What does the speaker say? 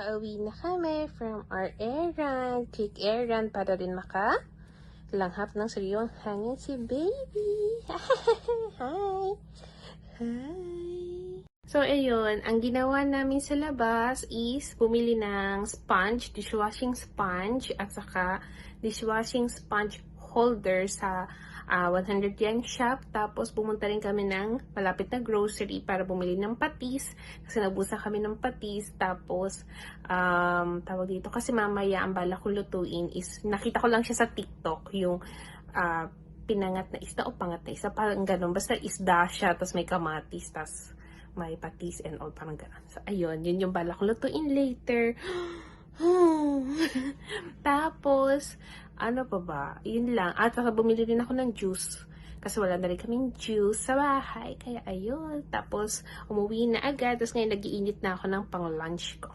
Kakauwi na kami from our errand. Quick errand para rin langhap ng sariwang hangin si baby. Hi! Hi! So, ayun. Ang ginawa namin sa labas is bumili ng sponge, dishwashing sponge, at saka dishwashing sponge holder sa 100 yen shop. Tapos, pumunta rin kami ng malapit na grocery para bumili ng patis. Kasi nabusan kami ng patis. Tapos, tawag dito. Kasi mamaya, ang bala ko lutuin is, nakita ko lang siya sa TikTok, yung pinangat na isda o pangat na isda. Parang ganun. Basta isda siya, tapos may kamatis, tapos may patis and all, parang ganun. So, ayun. Yun yung bala ko lutuin later. Tapos, ano pa ba? Yun lang. At saka bumili rin ako ng juice. Kasi wala na rin kaming juice sa bahay. Kaya ayun. Tapos, umuwi na agad. Tapos ngayon, nag-iinit na ako ng pang-lunch ko.